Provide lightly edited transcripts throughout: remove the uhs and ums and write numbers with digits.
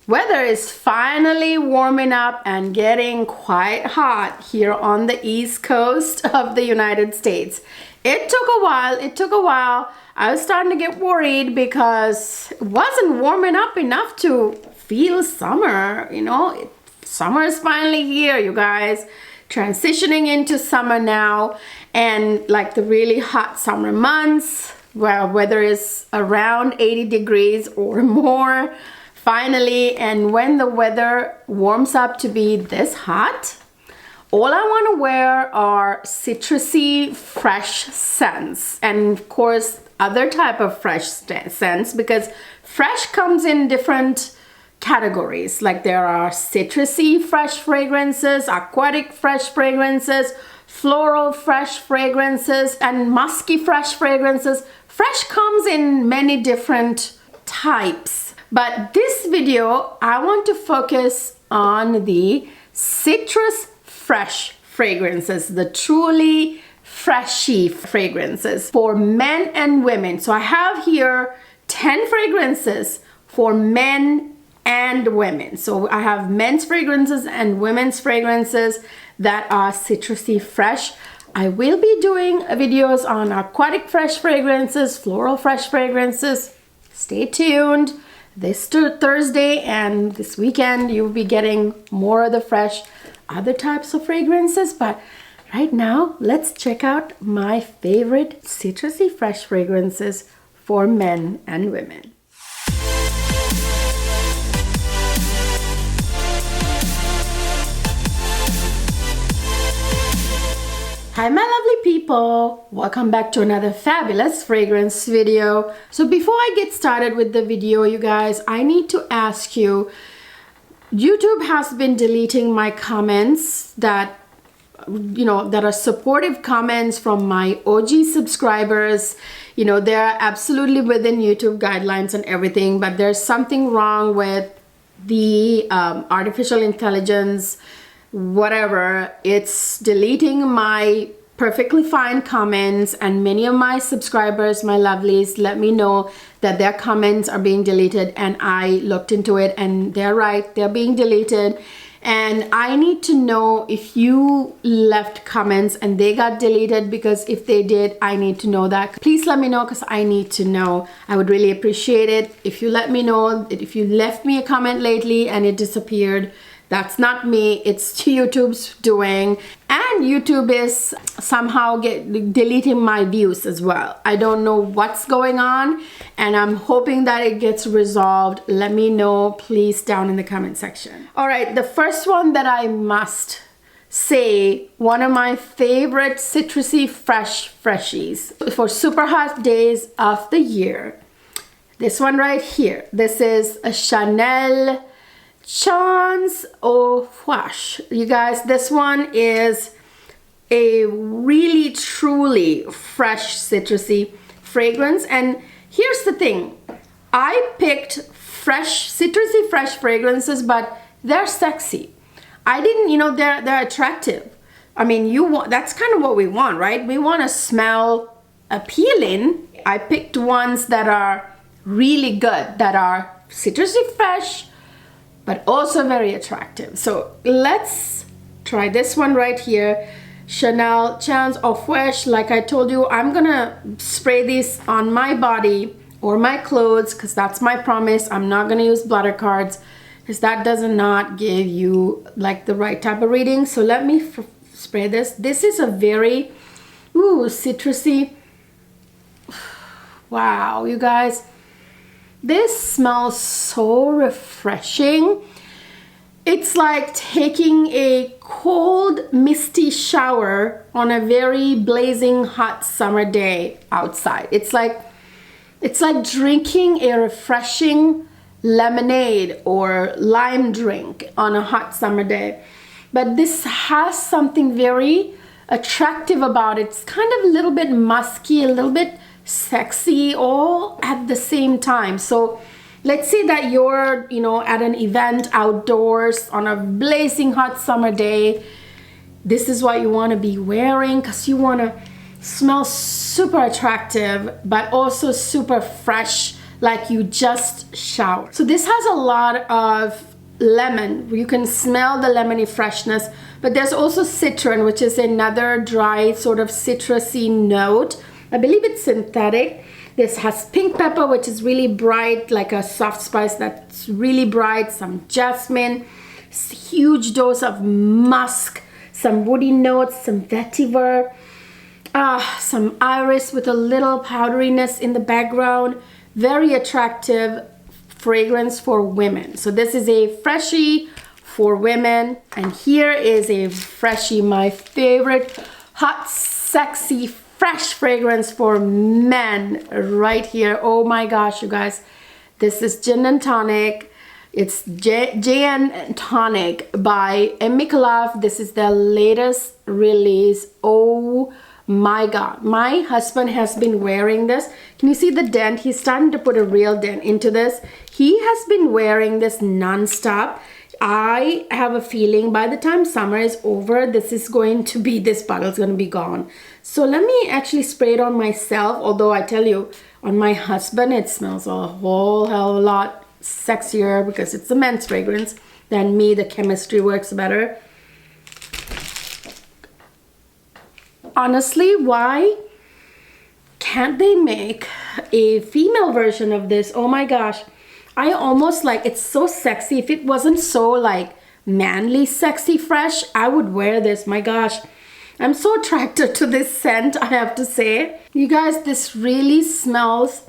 Weather is finally warming up and getting quite hot here on the East Coast of the United States. It took a while. I was starting to get worried because it wasn't warming up enough to feel summer, you know. Summer is finally here, you guys. Transitioning into summer now, and like the really hot summer months where weather is around 80 degrees or more. Finally, and when the weather warms up to be this hot, all I want to wear are citrusy, fresh scents, and of course other type of fresh scents, because fresh comes in different categories. Like there are citrusy fresh fragrances, aquatic fresh fragrances, floral fresh fragrances, and musky fresh fragrances. Fresh comes in many different types. But this video, I want to focus on the citrus fresh fragrances, the truly freshy fragrances for men and women. So I have here 10 fragrances for men and women. So I have men's fragrances and women's fragrances that are citrusy fresh. I will be doing videos on aquatic fresh fragrances, floral fresh fragrances. Stay tuned. This Thursday and this weekend you'll be getting more of the fresh other types of fragrances, but right now let's check out my favorite citrusy fresh fragrances for men and women. Hi my lovely people, welcome back to another fabulous fragrance video. So before I get started with the video, you guys, I need to ask you, YouTube has been deleting my comments that that are supportive comments from my OG subscribers. You know, they're absolutely within YouTube guidelines and everything, but there's something wrong with the artificial intelligence, whatever. It's deleting my perfectly fine comments, and many of my subscribers, my lovelies, let me know that their comments are being deleted, and I looked into it and they're right, they're being deleted. And I need to know if you left comments and they got deleted, because if they did, I need to know that. Please let me know, because I need to know. I would really appreciate it if you let me know that if you left me a comment lately and it disappeared. That's not me, it's YouTube's doing, and YouTube is somehow deleting my views as well. I don't know what's going on, and I'm hoping that it gets resolved. Let me know, please, down in the comment section. All right, the first one that I must say, one of my favorite citrusy freshies for super hot days of the year. This one right here. This is a Chanel Chance Eau Fraiche. You guys, this one is a really truly fresh citrusy fragrance. And here's the thing, I picked fresh citrusy fresh fragrances, but they're sexy. I didn't, they're attractive. I mean, that's kind of what we want, right? We want to smell appealing. I picked ones that are really good, that are citrusy fresh, but also very attractive. So let's try this one right here, Chanel Chance Eau Fraiche. Like I told you, I'm gonna spray this on my body or my clothes, because that's my promise. I'm not gonna use bladder cards, because that does not give you like the right type of reading. So let me spray this. This is a very citrusy. Wow, you guys, this smells so refreshing. It's like taking a cold, misty shower on a very blazing hot summer day outside. It's like drinking a refreshing lemonade or lime drink on a hot summer day. But this has something very attractive about it. It's kind of a little bit musky, a little bit sexy, all at the same time. So let's say that you're at an event outdoors on a blazing hot summer day. This is what you want to be wearing, because you want to smell super attractive but also super fresh, like you just showered. So this has a lot of lemon. You can smell the lemony freshness, but there's also citron, which is another dry sort of citrusy note. I believe it's synthetic. This has pink pepper, which is really bright, like a soft spice that's really bright, some jasmine, huge dose of musk, some woody notes, some vetiver, some iris with a little powderiness in the background. Very attractive fragrance for women. So this is a freshie for women, and here is a freshie, my favorite hot, sexy, fresh fragrance for men right here. Oh my gosh, you guys, this is Gin and Tonic. It's Gin Tonic by Micallef. This is their latest release. Oh my god, my husband has been wearing this. Can you see the dent? He's starting to put a real dent into this. He has been wearing this non-stop. I have a feeling by the time summer is over, this bottle's going to be gone. So let me actually spray it on myself, although I tell you, on my husband, it smells a whole hell of a lot sexier because it's a men's fragrance than me. The chemistry works better. Honestly, why can't they make a female version of this? Oh my gosh. I almost like, it's so sexy. If it wasn't so like manly, sexy, fresh, I would wear this. My gosh, I'm so attracted to this scent, I have to say. You guys, this really smells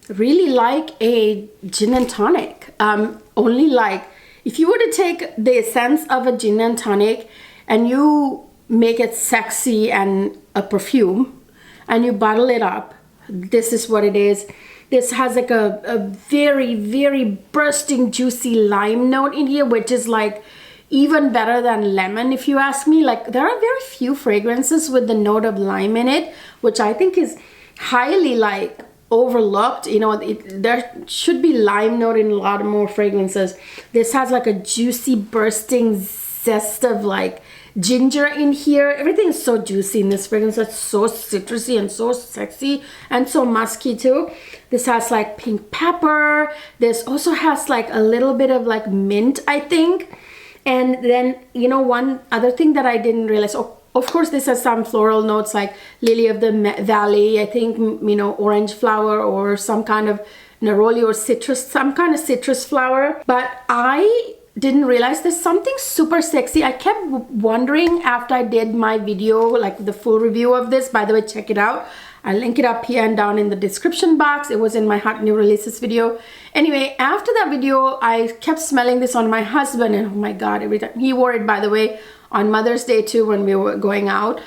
really like a gin and tonic. Only like, if you were to take the essence of a gin and tonic and you make it sexy and a perfume and you bottle it up, this is what it is. This has like a very, very bursting, juicy lime note in here, which is like even better than lemon, if you ask me. Like, there are very few fragrances with the note of lime in it, which I think is highly like overlooked. You know, there should be lime note in a lot more fragrances. This has like a juicy, bursting zest of like ginger in here. Everything is so juicy in this fragrance. It's so citrusy and so sexy and so musky too. This has like pink pepper. This also has like a little bit of like mint, I think. And then, you know, one other thing that I didn't realize, of course, this has some floral notes like lily of the valley, I think, you know, orange flower or some kind of neroli or citrus, some kind of citrus flower. But I didn't realize there's something super sexy. I kept wondering after I did my video, like the full review of this. By the way, check it out. I'll link it up here and down in the description box. It was in my hot new releases video. Anyway, after that video, I kept smelling this on my husband, and oh my god, every time he wore it, by the way, on Mother's Day too, when we were going out.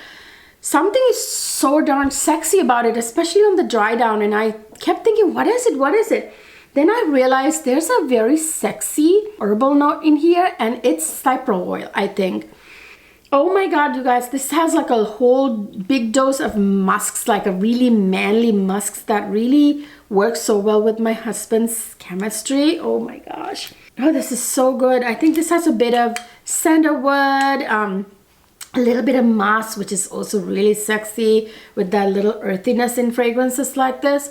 Something is so darn sexy about it, especially on the dry down, and I kept thinking, what is it? What is it? Then I realized there's a very sexy herbal note in here, and it's cypress oil, I think. Oh my god, you guys, this has like a whole big dose of musks, like a really manly musks that really works so well with my husband's chemistry. Oh my gosh. Oh, this is so good. I think this has a bit of sandalwood, a little bit of moss, which is also really sexy with that little earthiness in fragrances like this.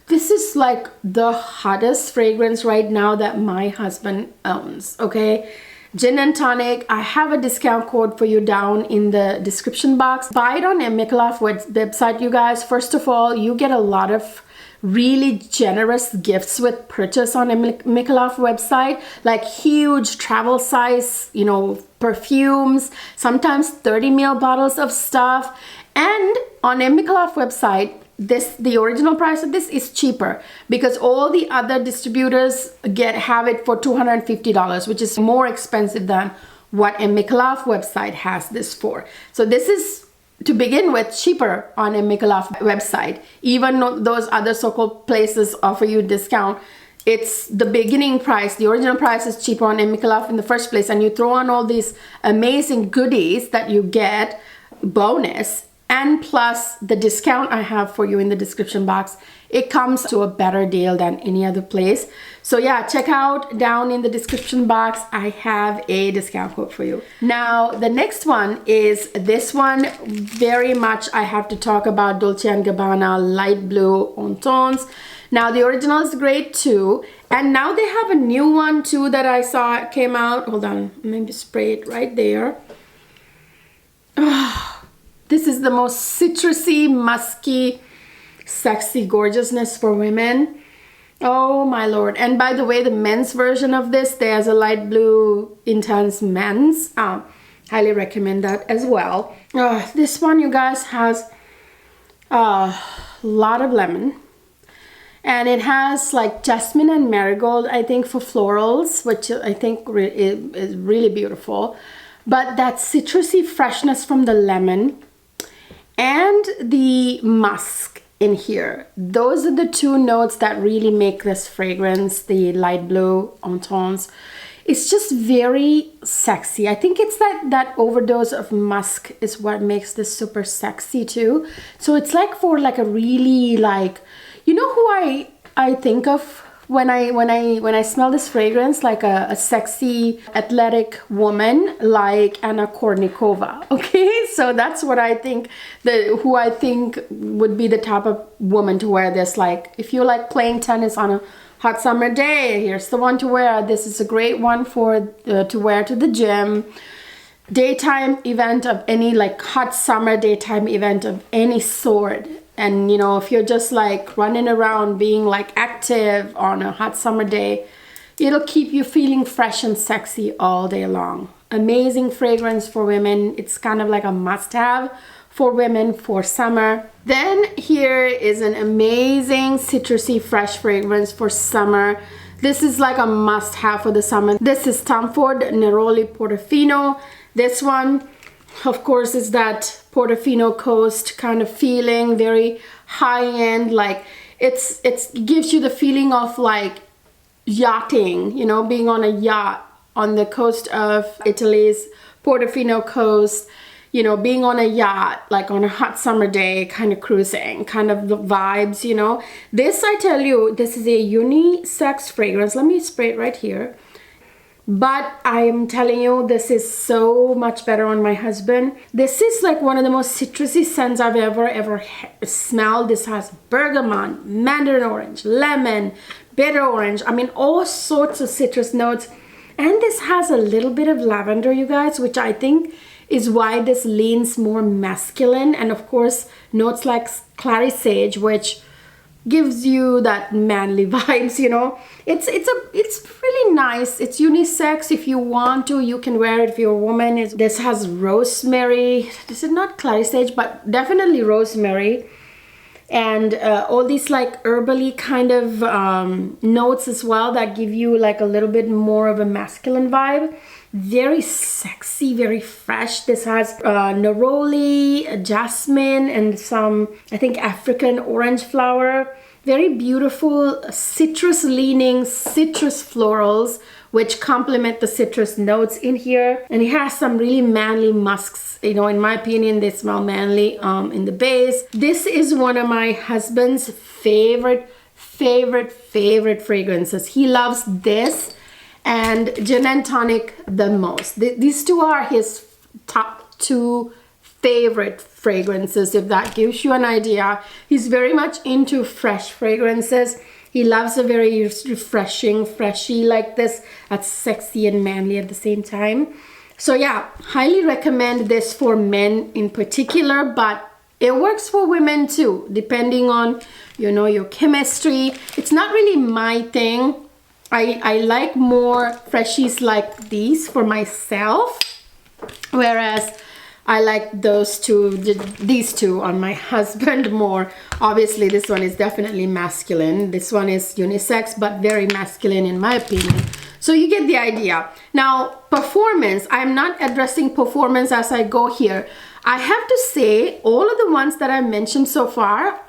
This is like the hottest fragrance right now that my husband owns, okay? Gin and Tonic. I have a discount code for you down in the description box. Buy it on a Micallef website, you guys. First of all, you get a lot of really generous gifts with purchase on a Micallef website, like huge travel size, you know, perfumes, sometimes 30 ml bottles of stuff. And on a Micallef website, the original price of this is cheaper because all the other distributors have it for $250, which is more expensive than what a Micallef website has this for. So this is, to begin with, cheaper on a Micallef website. Even though those other so-called places offer you discount, it's the beginning price. The original price is cheaper on a Micallef in the first place, and you throw on all these amazing goodies that you get bonus, and plus the discount I have for you in the description box. It comes to a better deal than any other place. So yeah, check out down in the description box. I have a discount code for you. Now, the next one is this one. Very much I have to talk about Dolce & Gabbana Light Blue on Tones. Now the original is great too, and now they have a new one too that I saw came out. Hold on, maybe spray it right there. Oh, this is the most citrusy, musky, sexy gorgeousness for women. Oh my lord. And by the way, the men's version of this, there's a light blue intense men's. Highly recommend that as well. This one, you guys, has a lot of lemon, and it has like jasmine and marigold, I think, for florals, which I think is really beautiful. But that citrusy freshness from the lemon and the musk in here, those are the two notes that really make this fragrance, the light blue tones. It's just very sexy. I think it's that overdose of musk is what makes this super sexy too. So it's like for like a really, like, you know who I think of when I smell this fragrance, like a sexy athletic woman like Anna Kournikova. Okay, so that's what I think, who I think would be the type of woman to wear this. Like if you like playing tennis on a hot summer day, here's the one to wear. This is a great one for to wear to the gym, daytime event of any, like hot summer daytime event of any sort. And you know, if you're just like running around being like active on a hot summer day, it'll keep you feeling fresh and sexy all day long. Amazing fragrance for women. It's kind of like a must-have for women for summer. Then here is an amazing citrusy fresh fragrance for summer. This is like a must-have for the summer. This is Tom Ford Neroli Portofino. This one, of course, is that Portofino coast kind of feeling, very high-end. Like it gives you the feeling of like yachting, you know, being on a yacht on the coast of Italy's Portofino coast, you know, being on a yacht, like on a hot summer day, kind of cruising, kind of the vibes, you know. This, I tell you, this is a unisex fragrance. Let me spray it right here. But I am telling you, this is so much better on my husband. This is like one of the most citrusy scents I've ever smelled. This has bergamot, mandarin orange, lemon, bitter orange. I mean, all sorts of citrus notes. And this has a little bit of lavender, you guys, which I think is why this leans more masculine. And of course, notes like clary sage, which gives you that manly vibes, you know. It's really nice. It's unisex. If you want to, you can wear it if you're a woman. This has rosemary. This is not clary sage, but definitely rosemary. And all these like herbally kind of notes as well that give you like a little bit more of a masculine vibe. Very sexy, very fresh. This has neroli, jasmine, and some, I think, African orange flower. Very beautiful citrus leaning, citrus florals, which complement the citrus notes in here. And it has some really manly musks. You know, in my opinion, they smell manly in the base. This is one of my husband's favorite fragrances. He loves this and gin and tonic the most. These two are his top two favorite fragrances, if that gives you an idea. He's very much into fresh fragrances. He loves a very refreshing, freshy like this, that's sexy and manly at the same time. So yeah, highly recommend this for men in particular, but it works for women too, depending on, you know, your chemistry. It's not really my thing. I like more freshies like these for myself, whereas I like these two on my husband more. Obviously, this one is definitely masculine. This one is unisex, but very masculine in my opinion. So you get the idea. Now, performance. I'm not addressing performance as I go here. I have to say, all of the ones that I mentioned so far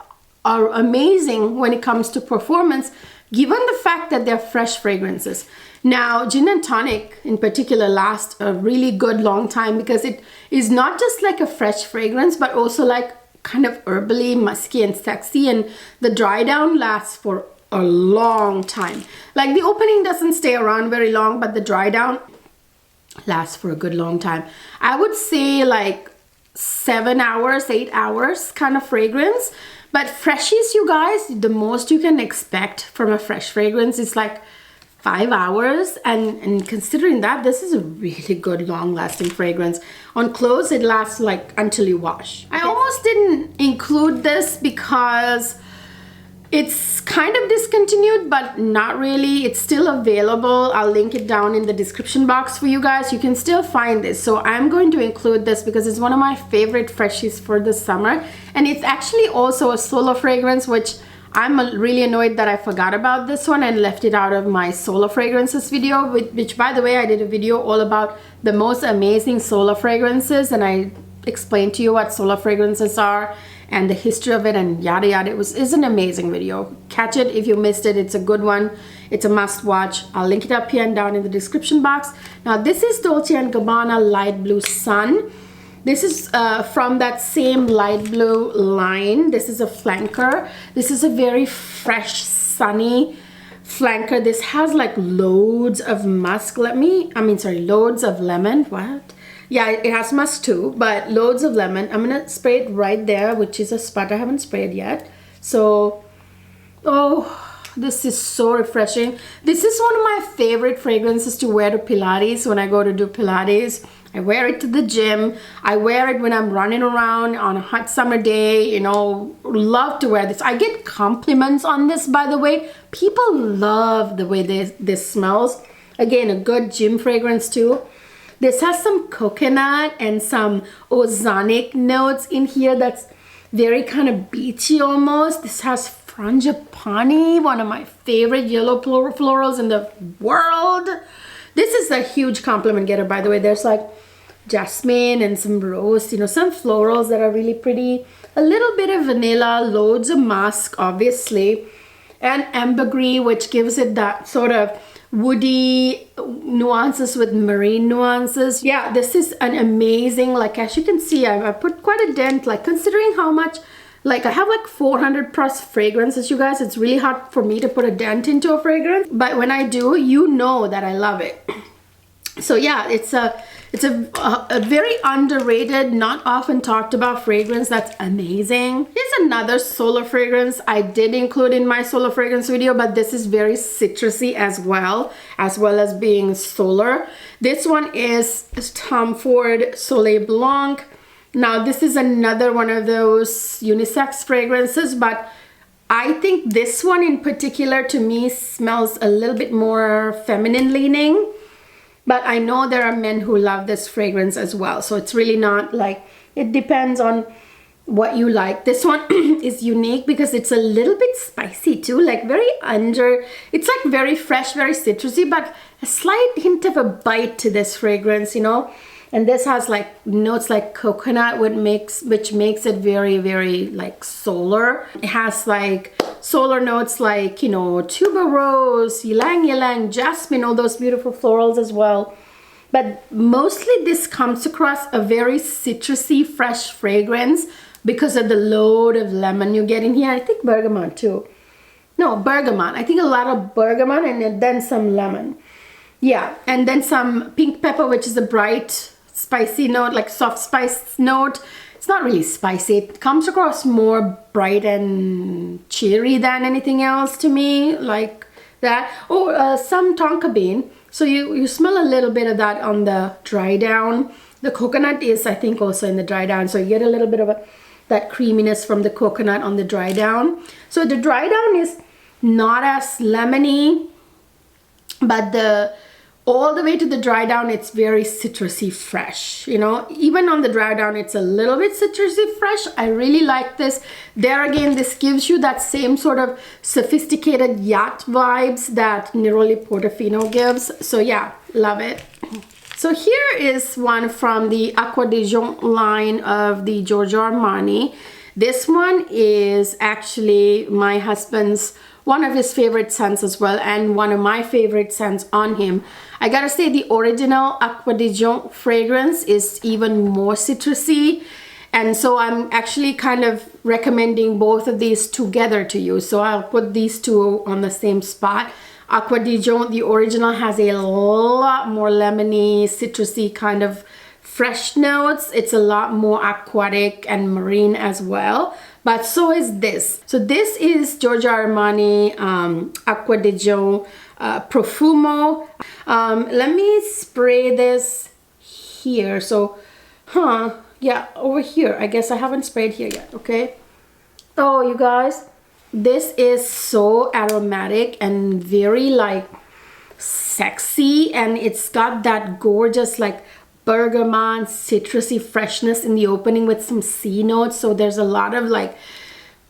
are amazing when it comes to performance, given the fact that they're fresh fragrances. Now, gin and tonic in particular lasts a really good long time because it is not just like a fresh fragrance, but also like kind of herbally, musky and sexy, and the dry down lasts for a long time. Like the opening doesn't stay around very long, but the dry down lasts for a good long time. I would say like 7 hours, 8 hours kind of fragrance. But freshies, you guys, the most you can expect from a fresh fragrance is like 5 hours, and considering that, this is a really good long-lasting fragrance. On clothes, it lasts like until you wash. I almost didn't include this because it's kind of discontinued, but not really. It's still available. I'll link it down in the description box for you guys. You can still find this. So I'm going to include this because it's one of my favorite freshies for the summer. And it's actually also a solo fragrance, which I'm really annoyed that I forgot about this one and left it out of my solo fragrances video, which by the way, I did a video all about the most amazing solo fragrances, and I explained to you what solo fragrances are and the history of it and yada yada. It's an amazing video. Catch it if you missed it. It's a good one. It's a must watch. I'll link it up here and down in the description box. Now this is Dolce & Gabbana Light Blue Sun. This is from that same light blue line. This is a flanker. This is a very fresh, sunny flanker. This has like loads of musk. Loads of lemon. What? Yeah, it has musk too, but loads of lemon. I'm gonna spray it right there, which is a spot I haven't sprayed yet. So, oh, this is so refreshing. This is one of my favorite fragrances to wear to Pilates when I go to do Pilates. I wear it to the gym. I wear it when I'm running around on a hot summer day, you know, love to wear this. I get compliments on this, by the way. People love the way this smells. Again, a good gym fragrance too. This has some coconut and some Oceanic notes in here that's very kind of beachy almost. This has frangipani, one of my favorite yellow florals in the world. This is a huge compliment getter, by the way. There's like jasmine and some rose, you know, some florals that are really pretty. A little bit of vanilla, loads of musk, obviously, and ambergris, which gives it that sort of woody nuances with marine nuances. Yeah, this is an amazing, like as you can see, I put quite a dent, like considering how much, like I have like 400 plus fragrances, you guys. It's really hard for me to put a dent into a fragrance, but when I do, you know that I love it. So yeah, it's a very underrated, not often talked about fragrance that's amazing. Here's another solar fragrance I did include in my solar fragrance video, but this is very citrusy as well as being solar. This one is Tom Ford Soleil Blanc. Now this is another one of those unisex fragrances, but I think this one in particular to me smells a little bit more feminine leaning. But I know there are men who love this fragrance as well. So it's really not like, it depends on what you like. This one is unique because it's a little bit spicy too, like it's like very fresh, very citrusy, but a slight hint of a bite to this fragrance, you know. And this has like notes like coconut, which makes it very, very like solar. It has like solar notes like, you know, tuberose, ylang ylang, jasmine, all those beautiful florals as well. But mostly this comes across a very citrusy, fresh fragrance because of the load of lemon you get in here. I think bergamot too. No, bergamot. I think a lot of bergamot and then some lemon. Yeah, and then some pink pepper, which is a bright, spicy note, like soft spice note. It's not really spicy. It comes across more bright and cheery than anything else to me, like that. Oh, some tonka bean. So you smell a little bit of that on the dry down. The coconut is, I think, also in the dry down. So you get a little bit of that creaminess from the coconut on the dry down. So the dry down is not as lemony, but all the way to the dry down, it's very citrusy fresh, you know. Even on the dry down, it's a little bit citrusy fresh. I really like this. There again, this gives you that same sort of sophisticated yacht vibes that Neroli Portofino gives. So yeah, love it. So here is one from the Acqua di Gio line of the Giorgio Armani. This one is actually my husband's, one of his favorite scents as well, and one of my favorite scents on him. I gotta say the original Acqua di Gio fragrance is even more citrusy, and so I'm actually kind of recommending both of these together to you. So I'll put these two on the same spot. Acqua di Gio, the original, has a lot more lemony, citrusy kind of fresh notes. It's a lot more aquatic and marine as well. but so is this. So this is Giorgio Armani Acqua di Gio Profumo. Let me spray this here. So, yeah, over here. I guess I haven't sprayed here yet, okay? Oh, you guys, this is so aromatic and very like sexy, and it's got that gorgeous like bergamot citrusy freshness in the opening with some sea notes. So there's a lot of like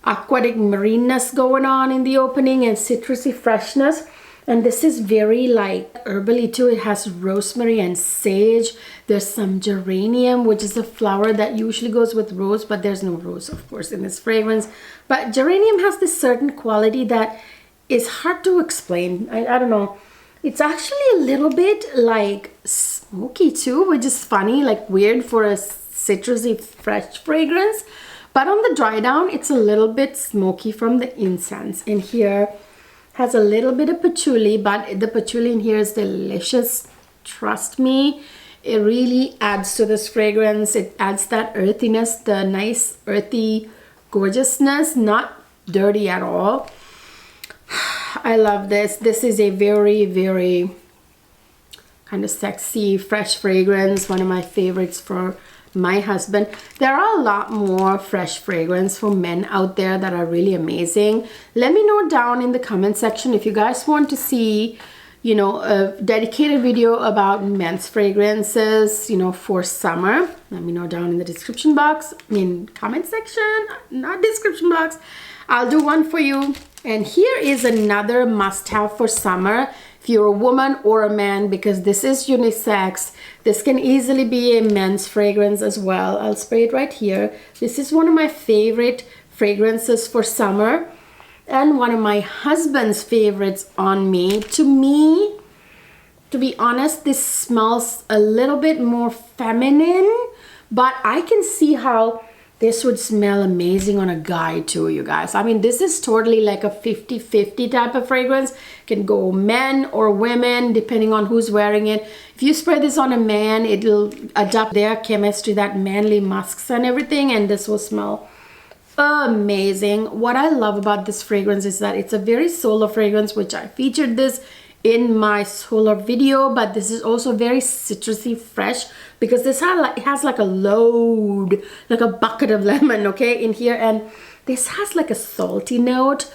aquatic marineness going on in the opening and citrusy freshness. And this is very like herbally too. It has rosemary and sage. There's some geranium, which is a flower that usually goes with rose, but there's no rose, of course, in this fragrance. But geranium has this certain quality that is hard to explain. I don't know. It's actually a little bit like smoky too, which is funny, like weird for a citrusy fresh fragrance. But on the dry down, it's a little bit smoky from the incense. In here, has a little bit of patchouli, but the patchouli in here is delicious. Trust me, it really adds to this fragrance. It adds that earthiness, the nice earthy gorgeousness, not dirty at all. I love this. This is a very, very kind of sexy, fresh fragrance. One of my favorites for my husband. There are a lot more fresh fragrance for men out there that are really amazing. Let me know down in the comment section if you guys want to see, you know, a dedicated video about men's fragrances, you know, for summer. Let me know down in the description box, comment section, not description box. I'll do one for you. And here is another must-have for summer if you're a woman or a man, because this is unisex. This can easily be a men's fragrance as well. I'll spray it right here. This is one of my favorite fragrances for summer and one of my husband's favorites on me. To be honest, this smells a little bit more feminine, but I can see how this would smell amazing on a guy too, you guys. I mean, this is totally like a 50-50 type of fragrance. Can go men or women, depending on who's wearing it. If you spray this on a man, it'll adapt their chemistry, that manly musks and everything, and this will smell amazing. What I love about this fragrance is that it's a very solar fragrance, which I featured this in my solar video, but this is also very citrusy fresh because this has like a load, like a bucket of lemon, okay, in here, and this has like a salty note.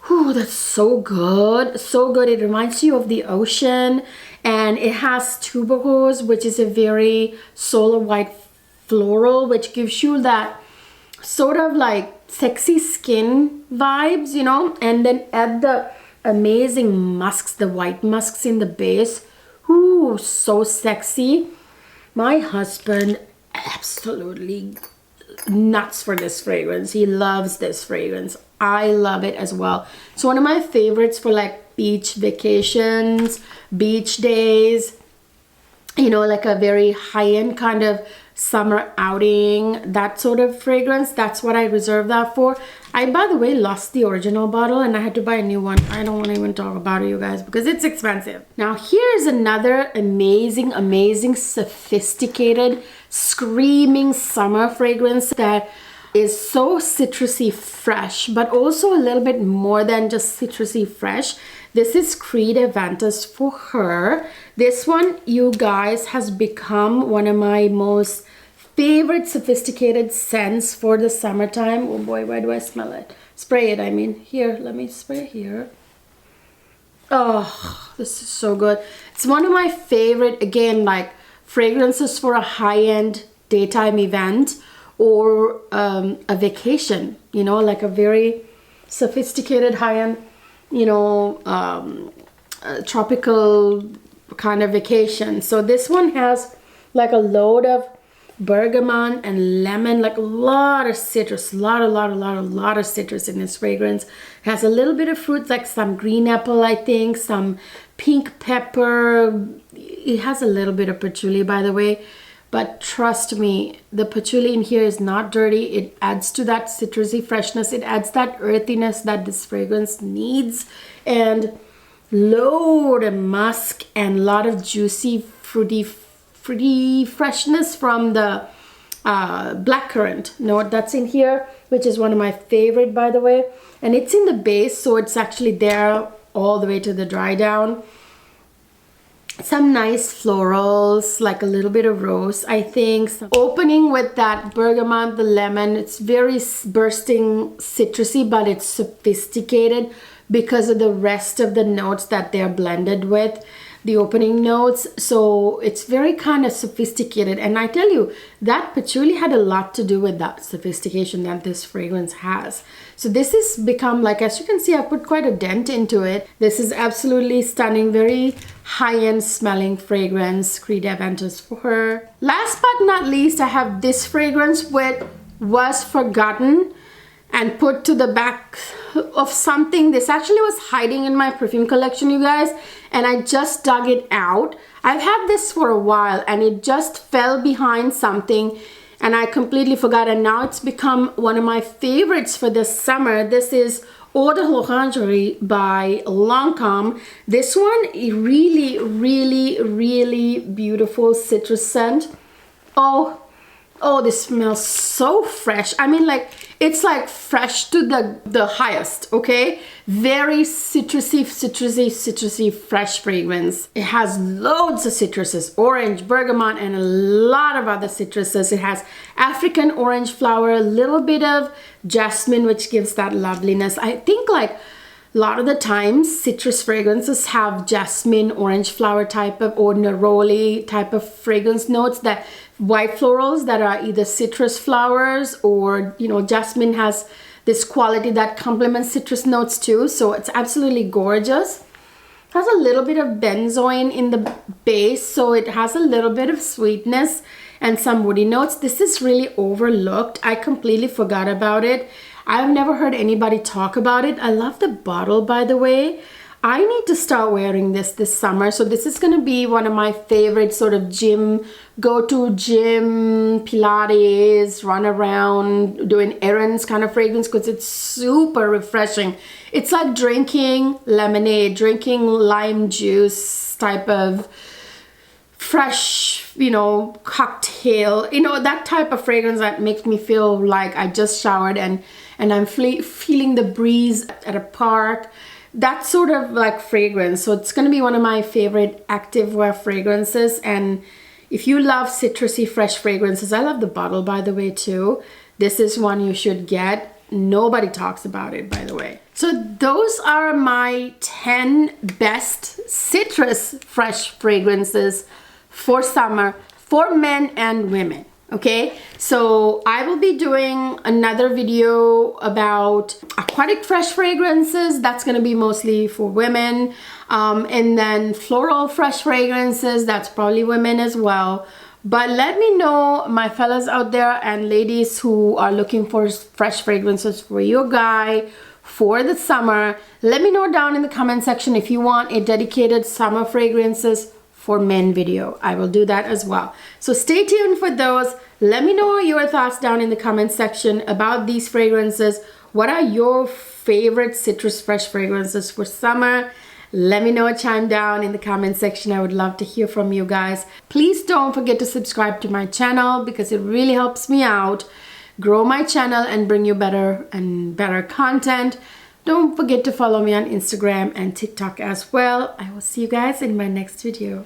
Ooh, that's so good, so good. It reminds you of the ocean, and it has tuberose, which is a very solar white floral, which gives you that sort of like sexy skin vibes, you know, and then add the amazing musks, the white musks in the base. Ooh, so sexy. My husband absolutely nuts for this fragrance. He loves this fragrance. I love it as well. It's one of my favorites for like beach vacations, beach days, you know, like a very high-end kind of summer outing, that sort of fragrance. That's what I reserve that for. I, by the way, lost the original bottle and I had to buy a new one. I don't want to even talk about it, you guys, because it's expensive. Now here's another amazing, amazing, sophisticated, screaming summer fragrance that is so citrusy fresh, but also a little bit more than just citrusy fresh. This is Creed Aventus for Her. This one, you guys, has become one of my most favorite sophisticated scents for the summertime. Oh boy, why do I smell it? Spray it, I mean. Here, let me spray it here. Oh, this is so good. It's one of my favorite, again, like fragrances for a high-end daytime event or a vacation, you know, like a very sophisticated high-end, you know, tropical kind of vacation. So this one has like a load of bergamot and lemon, like a lot of citrus, a lot of citrus in this fragrance. It has a little bit of fruits, like some green apple, I think, some pink pepper. It has a little bit of patchouli, by the way, but trust me, the patchouli in here is not dirty. It adds to that citrusy freshness. It adds that earthiness that this fragrance needs, and load of musk and a lot of juicy fruity freshness from the blackcurrant note that's in here, which is one of my favorite, by the way. And it's in the base, so it's actually there all the way to the dry down. Some nice florals, like a little bit of rose, I think. Opening with that bergamot, the lemon. It's very bursting citrusy, but it's sophisticated because of the rest of the notes that they're blended with, the opening notes. So it's very kind of sophisticated. And I tell you, that patchouli had a lot to do with that sophistication that this fragrance has. So this has become, like, as you can see, I put quite a dent into it. This is absolutely stunning, very high-end smelling fragrance. Creed Aventus for her. Last but not least, I have this fragrance, which was forgotten and put to the back of something. This actually was hiding in my perfume collection, you guys, and I just dug it out. I've had this for a while and it just fell behind something and I completely forgot, and now it's become one of my favorites for this summer. This is Eau de l'Orangerie by Lancôme. This one, really, really, really beautiful citrus scent. Oh, this smells so fresh. I mean, like, it's like fresh to the highest, okay? Very citrusy, citrusy, citrusy, fresh fragrance. It has loads of citruses, orange, bergamot, and a lot of other citruses. It has African orange flower, a little bit of jasmine, which gives that loveliness. I think, like, a lot of the times citrus fragrances have jasmine, orange flower type of, or neroli type of fragrance notes, that white florals that are either citrus flowers or, you know, jasmine has this quality that complements citrus notes too. So it's absolutely gorgeous. It has a little bit of benzoin in the base, so it has a little bit of sweetness and some woody notes. This is really overlooked. I completely forgot about it. I've never heard anybody talk about it. I love the bottle, by the way. I need to start wearing this summer. So this is going to be one of my favorite sort of go-to gym, Pilates, run around, doing errands kind of fragrance, because it's super refreshing. It's like drinking lemonade, drinking lime juice type of fresh, you know, cocktail, you know, that type of fragrance that makes me feel like I just showered and I'm feeling the breeze at a park. That sort of like fragrance. So it's going to be one of my favorite activewear fragrances. And if you love citrusy fresh fragrances, I love the bottle, by the way, too. This is one you should get. Nobody talks about it, by the way. So those are my 10 best citrus fresh fragrances for summer for men and women. Okay, so I will be doing another video about aquatic fresh fragrances. That's going to be mostly for women, and then floral fresh fragrances, that's probably women as well. But let me know, my fellas out there and ladies who are looking for fresh fragrances for your guy for the summer, let me know down in the comment section if you want a dedicated summer fragrances for men video. I will do that as well. So stay tuned for those. Let me know your thoughts down in the comment section about these fragrances. What are your favorite citrus fresh fragrances for summer? Let me know, chime down in the comment section. I would love to hear from you guys. Please don't forget to subscribe to my channel because it really helps me out grow my channel and bring you better and better content. Don't forget to follow me on Instagram and TikTok as well. I will see you guys in my next video.